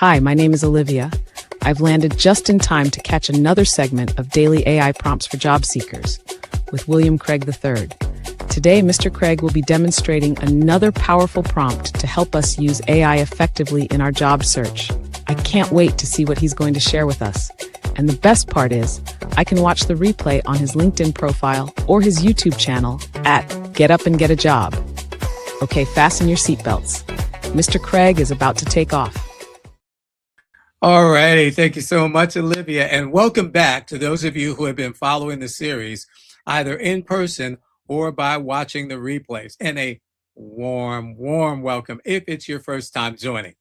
Hi, my name is Olivia. I've landed just in time to catch another segment of Daily AI Prompts for Job Seekers with William Craig III. Today, Mr. Craig will be demonstrating another powerful prompt to help us use AI effectively in our job search. I can't wait to see what he's going to share with us. And the best part is, I can watch the replay on his LinkedIn profile or his YouTube channel at Get Up and Get a Job. Okay, fasten your seatbelts. Mr. Craig is about to take off. All righty. Thank you so much, Olivia. And welcome back to those of you who have been following the series, either in person or by watching the replays. And a warm welcome if it's your first time joining.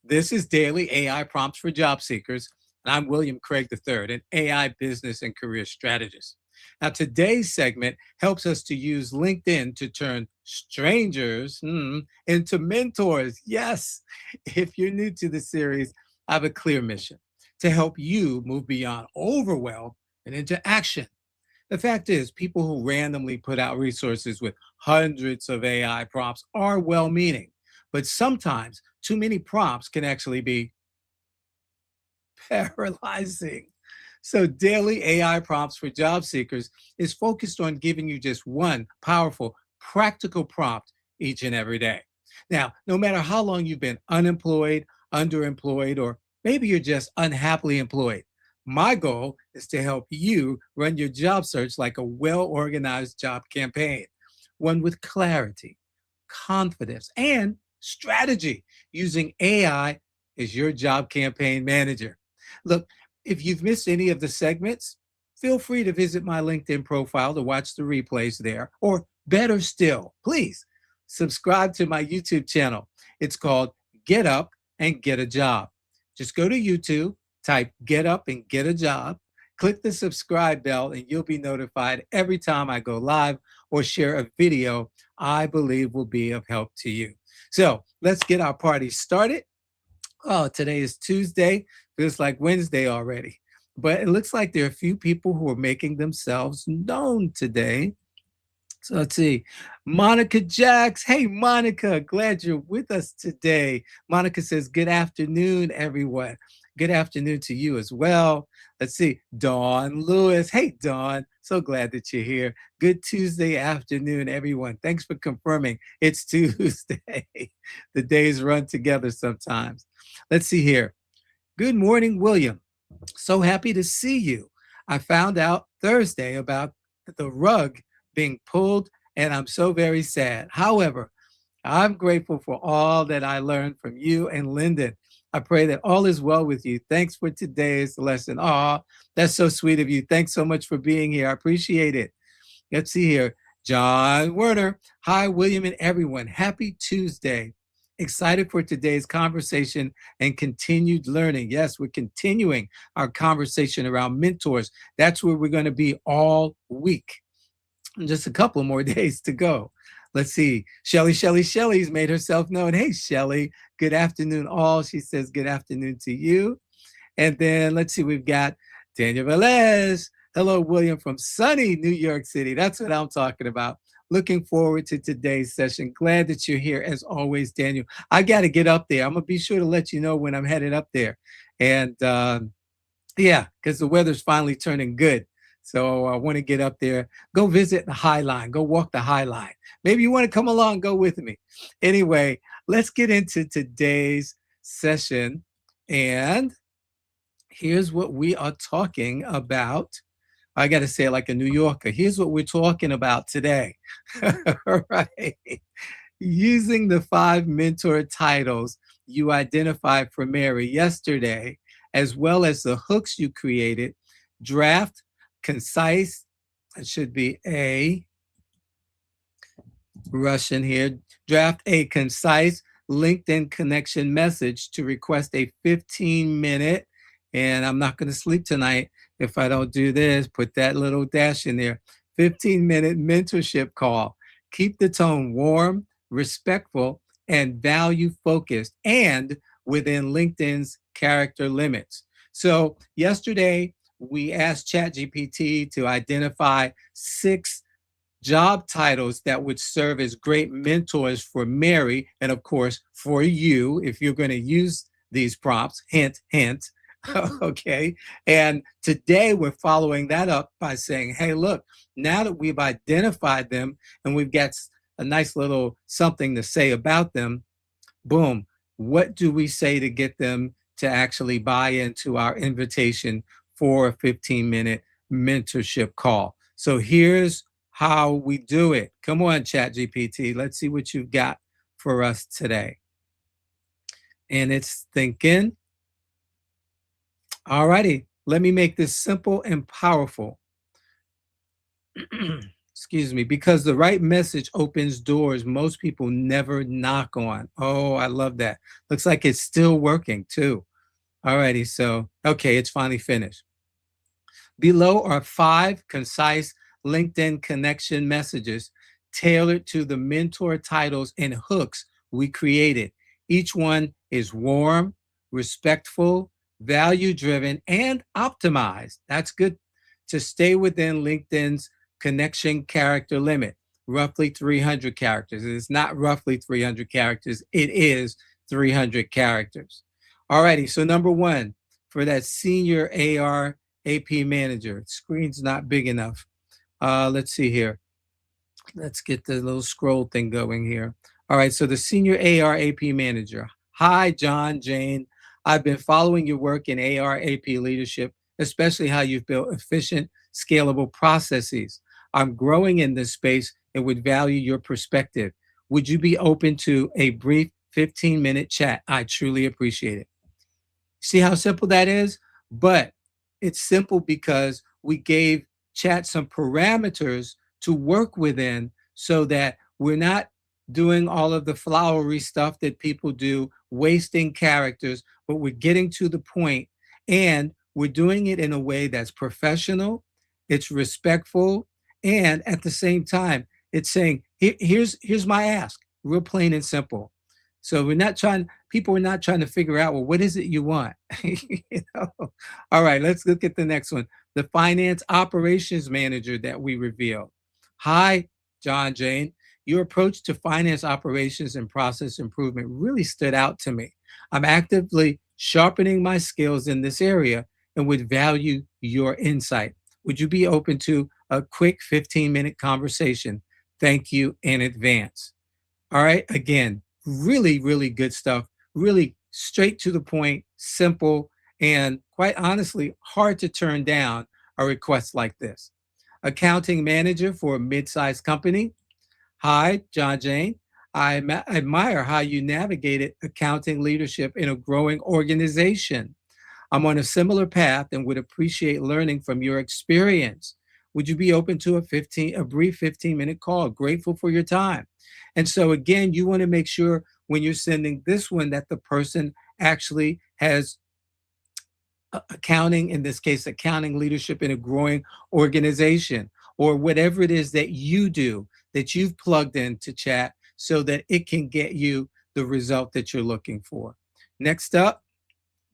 This is Daily AI Prompts for Job Seekers. And I'm William Craig III, an AI business and career strategist. Now, today's segment helps us to use LinkedIn to turn strangers into mentors. Yes, if you're new to the series, I have a clear mission to help you move beyond overwhelm and into action. The fact is, people who randomly put out resources with hundreds of AI prompts are well-meaning, but sometimes too many prompts can actually be paralyzing. So Daily AI Prompts for Job Seekers is focused on giving you just one powerful, practical prompt each and every day. Now, no matter how long you've been unemployed, underemployed, or maybe you're just unhappily employed, my goal is to help you run your job search like a well-organized job campaign, one with clarity, confidence, and strategy, using AI as your job campaign manager. Look, if you've missed any of the segments, feel free to visit my LinkedIn profile to watch the replays there, or better still, please subscribe to my YouTube channel. It's called Get Up and Get a Job. Just go to YouTube, type Get Up and Get a Job, click the subscribe bell, and you'll be notified every time I go live or share a video I believe will be of help to you. So let's get our party started. Oh, today is Tuesday. Feels like Wednesday already. But it looks like there are a few people who are making themselves known today. So let's see. Monica Jacks. Hey, Monica, glad you're with us today. Monica says, good afternoon, everyone. Good afternoon to you as well. Let's see. Dawn Lewis. Hey, Dawn. So glad that you're here. Good Tuesday afternoon, everyone. Thanks for confirming it's Tuesday. The days run together sometimes. Let's see here. Good morning, William. So happy to see you. I found out Thursday about the rug being pulled, and I'm so very sad. However, I'm grateful for all that I learned from you and Lyndon. I pray that all is well with you. Thanks for today's lesson. Oh, that's so sweet of you. Thanks so much for being here. I appreciate it. Let's see here. John Werner. Hi, William and everyone. Happy Tuesday. Excited for today's conversation and continued learning. Yes, we're continuing our conversation around mentors. That's where we're going to be all week. Just a couple more days to go. Let's see. Shelly's made herself known. Hey, Shelly. Good afternoon, all. She says good afternoon to you. And then let's see. We've got Daniel Velez. Hello, William, from sunny New York City. That's what I'm talking about. Looking forward to today's session. Glad that you're here as always, Daniel. I got to get up there. I'm going to be sure to let you know when I'm headed up there. And yeah, because the weather's finally turning good. So I want to get up there, go visit the High Line, go walk the High Line. Maybe you want to come along, go with me. Anyway, let's get into today's session. And here's what we are talking about. I got to say it like a New Yorker. Here's what we're talking about today. All right. Using the 5 mentor titles you identified for Mary yesterday, as well as the hooks you created, draft concise, it should be a Russian here, draft a concise LinkedIn connection message to request a 15-minute, and I'm not going to sleep tonight if I don't do this, put that little dash in there, 15-minute mentorship call. Keep the tone warm, respectful, and value-focused, and within LinkedIn's character limits. So yesterday, we asked ChatGPT to identify 6 job titles that would serve as great mentors for Mary, and of course, for you, if you're going to use these prompts, hint, hint. Okay. And today we're following that up by saying, hey, look, now that we've identified them and we've got a nice little something to say about them, boom, what do we say to get them to actually buy into our invitation for a 15-minute mentorship call? So here's how we do it. Come on, ChatGPT. Let's see what you've got for us today. And it's thinking. All righty, let me make this simple and powerful. Excuse me, because the right message opens doors most people never knock on. Oh, I love that. Looks like it's still working too. All righty, so, okay, it's finally finished. Below are 5 concise LinkedIn connection messages tailored to the mentor titles and hooks we created. Each one is warm, respectful, value-driven, and optimized. That's good to stay within LinkedIn's connection character limit, roughly 300 characters. It's not roughly 300 characters. It is 300 characters. All righty, so number 1, for that senior AR AP manager. Screen's not big enough. Let's see here. Let's get the little scroll thing going here. All right, so the senior AR AP manager. Hi, John, Jane. I've been following your work in AR AP leadership, especially how you've built efficient, scalable processes. I'm growing in this space and would value your perspective. Would you be open to a brief 15-minute chat? I truly appreciate it. See how simple that is? But it's simple because we gave chat some parameters to work within so that we're not doing all of the flowery stuff that people do, wasting characters, but we're getting to the point and we're doing it in a way that's professional, it's respectful, and at the same time, it's saying, here's my ask, real plain and simple. So people are not trying to figure out, well, what is it you want? You know? All right, let's look at the next one. The finance operations manager that we revealed. Hi, John, Jane. Your approach to finance operations and process improvement really stood out to me. I'm actively sharpening my skills in this area and would value your insight. Would you be open to a quick 15-minute conversation? Thank you in advance. All right, again, really, really good stuff. Really straight to the point, simple, and quite honestly, hard to turn down a request like this. Accounting manager for a mid-sized company. Hi, John Jane. I admire how you navigated accounting leadership in a growing organization. I'm on a similar path and would appreciate learning from your experience. Would you be open to a brief 15-minute call? Grateful for your time. And so again, you want to make sure when you're sending this one that the person actually has accounting, in this case, accounting leadership in a growing organization, or whatever it is that you do that you've plugged into chat so that it can get you the result that you're looking for. Next up,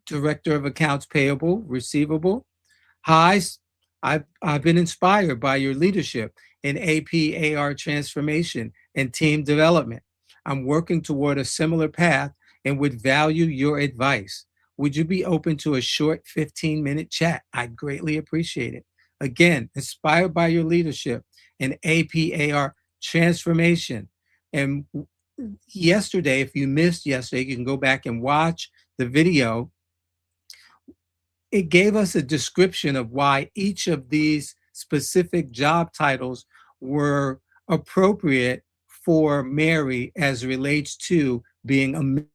Director of Accounts Payable, Receivable. Hi, I've been inspired by your leadership in AP AR transformation and team development. I'm working toward a similar path and would value your advice. Would you be open to a short 15-minute chat? I'd greatly appreciate it. Again, inspired by your leadership in AP AR transformation. And yesterday, if you missed yesterday, you can go back and watch the video. It gave us a description of why each of these specific job titles were appropriate for Mary as relates to being a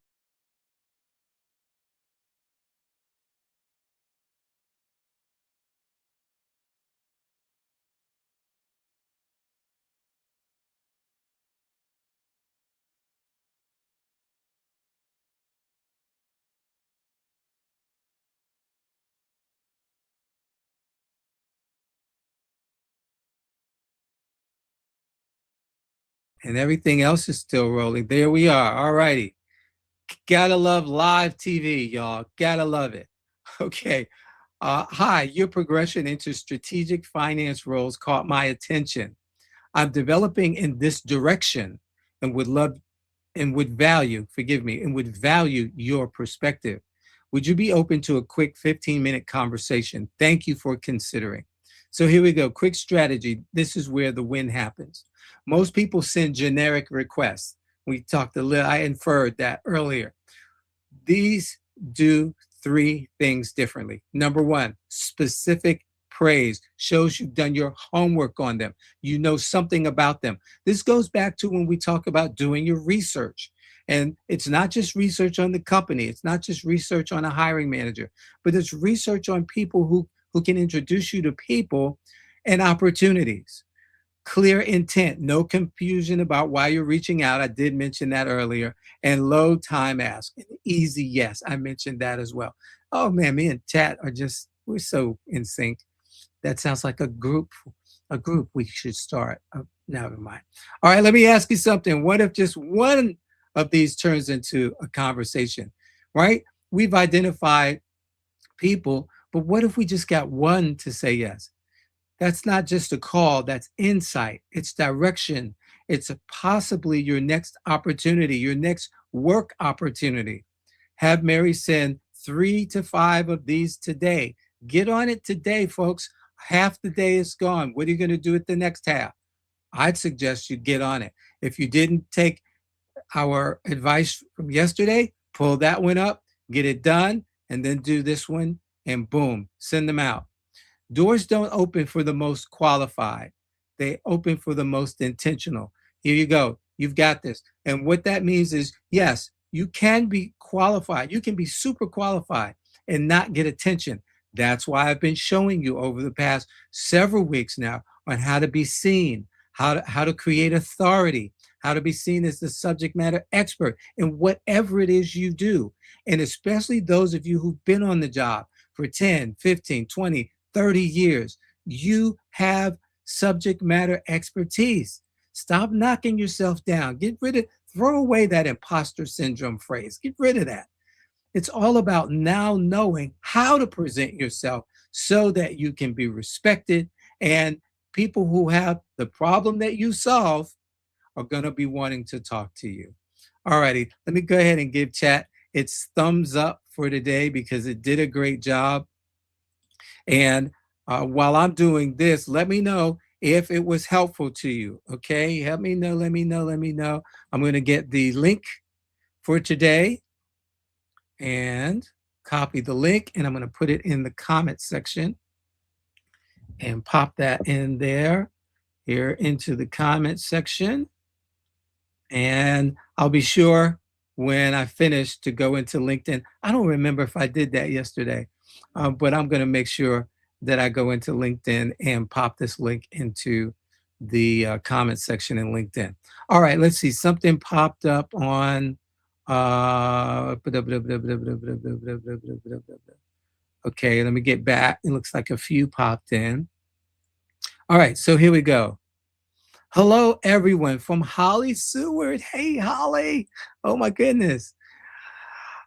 and everything else is still rolling. There we are. All righty. Gotta love live TV, y'all. Gotta love it. Okay. Hi, your progression into strategic finance roles caught my attention. I'm developing in this direction and would value your perspective. Would you be open to a quick 15-minute conversation? Thank you for considering. So here we go. Quick strategy. This is where the win happens. Most people send generic requests. We talked a little, I inferred that earlier. These do three things differently. Number one, specific praise shows you've done your homework on them. You know something about them. This goes back to when we talk about doing your research. And it's not just research on the company. It's not just research on a hiring manager, but it's research on people who can introduce you to people and opportunities. Clear intent, no confusion about why you're reaching out. I did mention that earlier. And low time ask, an easy yes. I mentioned that as well. Oh man, me and Chat are we're so in sync. That sounds like a group we should start. Never mind. All right, let me ask you something. What if just one of these turns into a conversation, right? We've identified people, but what if we just got one to say yes? That's not just a call, that's insight, it's direction, it's possibly your next opportunity, your next work opportunity. Have Mary send 3 to 5 of these today. Get on it today, folks. Half the day is gone. What are you going to do at the next half? I'd suggest you get on it. If you didn't take our advice from yesterday, pull that one up, get it done, and then do this one, and boom, send them out. Doors don't open for the most qualified. They open for the most intentional. Here you go. You've got this. And what that means is, yes, you can be qualified. You can be super qualified and not get attention. That's why I've been showing you over the past several weeks now on how to be seen, how to create authority, how to be seen as the subject matter expert in whatever it is you do. And especially those of you who've been on the job for 10, 15, 20, 30 years, you have subject matter expertise. Stop knocking yourself down. Throw away that imposter syndrome phrase. Get rid of that. It's all about now knowing how to present yourself so that you can be respected, and people who have the problem that you solve are going to be wanting to talk to you. All righty, let me go ahead and give Chat its thumbs up for today because it did a great job. And while I'm doing this, let me know if it was helpful to you. Okay, help me know, let me know. I'm going to get the link for today and copy the link, and I'm going to put it in the comment section and pop that in there here into the comment section. And I'll be sure when I finish to go into LinkedIn. I don't remember if I did that yesterday, but I'm going to make sure that I go into LinkedIn and pop this link into the comment section in LinkedIn. All right, let's see. Something popped up on. Okay, let me get back. It looks like a few popped in. All right, so here we go. Hello, everyone, from Holly Seward. Hey, Holly. Oh, my goodness.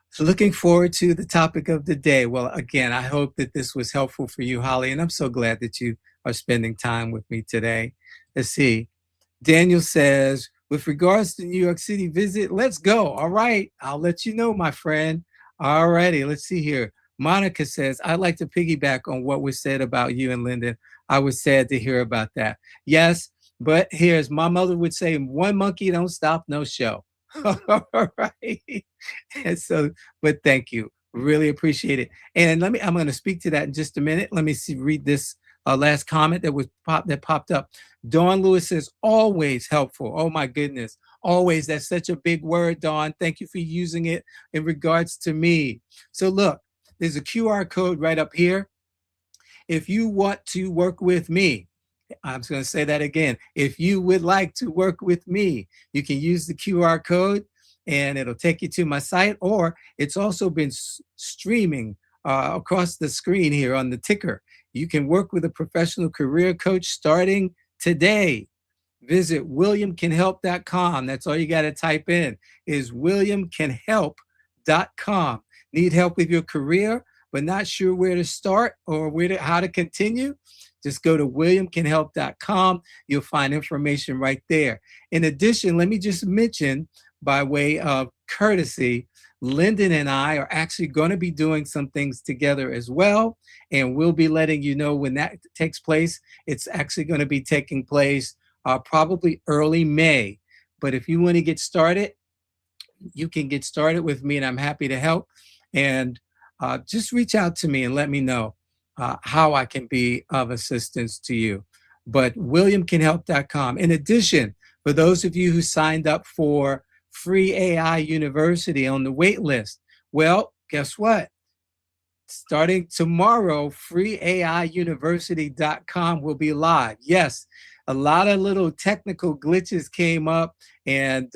So looking forward to the topic of the day. Well, again, I hope that this was helpful for you, Holly, and I'm so glad that you are spending time with me today. Let's see. Daniel says, with regards to New York City visit, let's go. All right, I'll let you know, my friend. All righty, let's see here. Monica says, I'd like to piggyback on what was said about you and Lyndon. I was sad to hear about that. Yes, but here's, my mother would say, one monkey don't stop no show. All right. And so, but thank you. Really appreciate it. And I'm going to speak to that in just a minute. Let me read this last comment that popped up. Dawn Lewis says, always helpful. Oh my goodness. Always. That's such a big word, Dawn. Thank you for using it in regards to me. So look, there's a QR code right up here. If you want to work with me, I'm just going to say that again. If you would like to work with me, you can use the QR code and it'll take you to my site, or it's also been streaming across the screen here on the ticker. You can work with a professional career coach starting today. Visit williamcanhelp.com. That's all you got to type in is williamcanhelp.com. Need help with your career, but not sure where to start or how to continue? Just go to williamcanhelp.com. You'll find information right there. In addition, let me just mention by way of courtesy, Lyndon and I are actually going to be doing some things together as well. And we'll be letting you know when that takes place. It's actually going to be taking place probably early May. But if you want to get started, you can get started with me, and I'm happy to help. And just reach out to me and let me know how I can be of assistance to you. But WilliamCanHelp.com. In addition, for those of you who signed up for Free AI University on the wait list, well, guess what? Starting tomorrow, freeaiuniversity.com will be live. Yes, a lot of little technical glitches came up, and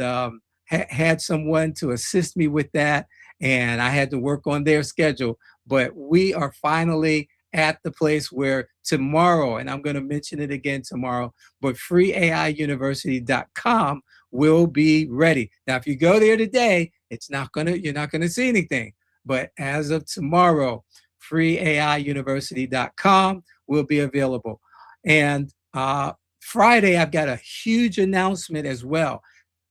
had someone to assist me with that, and I had to work on their schedule. But we are finally at the place where tomorrow, and I'm going to mention it again tomorrow, but freeaiuniversity.com will be ready. Now, if you go there today, you're not gonna see anything. But as of tomorrow, freeaiuniversity.com will be available. And Friday, I've got a huge announcement as well.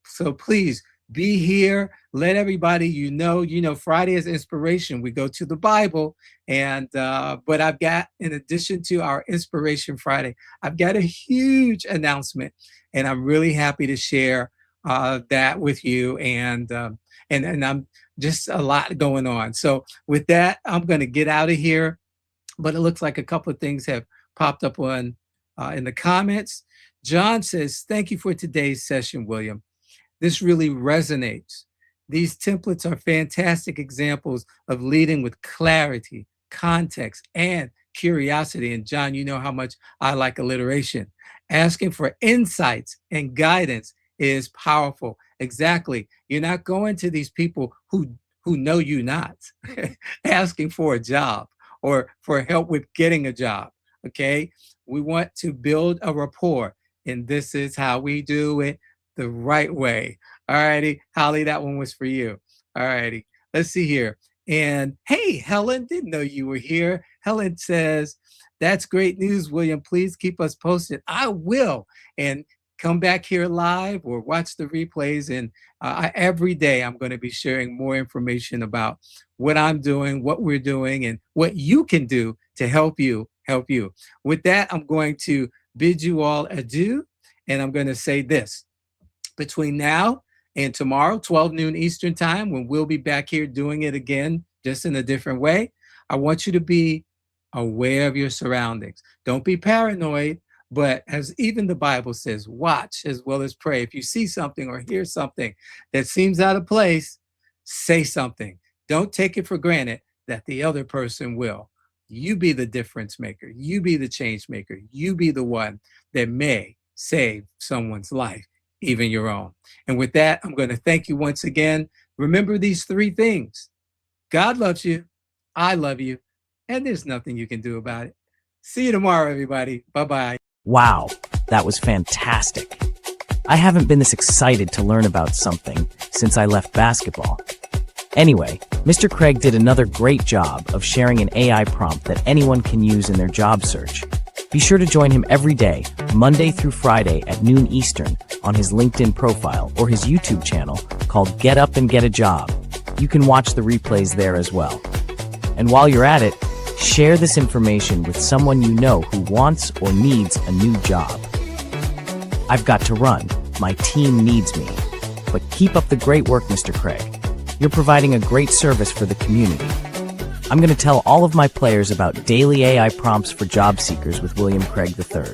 So please be here. Let everybody you know, Friday is inspiration. We go to the Bible, and but I've got, in addition to our Inspiration Friday, I've got a huge announcement, and I'm really happy to share that with you. And I'm just a lot going on. So with that, I'm going to get out of here. But it looks like a couple of things have popped up on in the comments. John says, "Thank you for today's session, William. This really resonates. These templates are fantastic examples of leading with clarity, context, and curiosity." And John, you know how much I like alliteration. "Asking for insights and guidance is powerful." Exactly. You're not going to these people who know you not, asking for a job or for help with getting a job. Okay. We want to build a rapport, and this is how we do it the right way. All righty. Holly, that one was for you. All righty. Let's see here. And hey, Helen, didn't know you were here. Helen says, "That's great news, William. Please keep us posted." I will. And come back here live or watch the replays. And every day I'm going to be sharing more information about what I'm doing, what we're doing, and what you can do to help you. With that, I'm going to bid you all adieu. And I'm going to say this: between now and tomorrow, 12 noon Eastern time, when we'll be back here doing it again, just in a different way, I want you to be aware of your surroundings. Don't be paranoid, but as even the Bible says, watch as well as pray. If you see something or hear something that seems out of place, say something. Don't take it for granted that the other person will. You be the difference maker. You be the change maker. You be the one that may save someone's life, even your own. And with that, I'm going to thank you once again. Remember these three things: God loves you, I love you, and there's nothing you can do about it. See you tomorrow, everybody. Bye-bye. Wow, that was fantastic. I haven't been this excited to learn about something since I left basketball. Anyway, Mr. Craig did another great job of sharing an AI prompt that anyone can use in their job search. Be sure to join him every day, Monday through Friday at noon Eastern, on his LinkedIn profile or his YouTube channel called Get Up and Get a Job. You can watch the replays there as well. And while you're at it, share this information with someone you know who wants or needs a new job. I've got to run. My team needs me. But keep up the great work, Mr. Craig. You're providing a great service for the community. I'm going to tell all of my players about daily AI prompts for job seekers with William Craig III.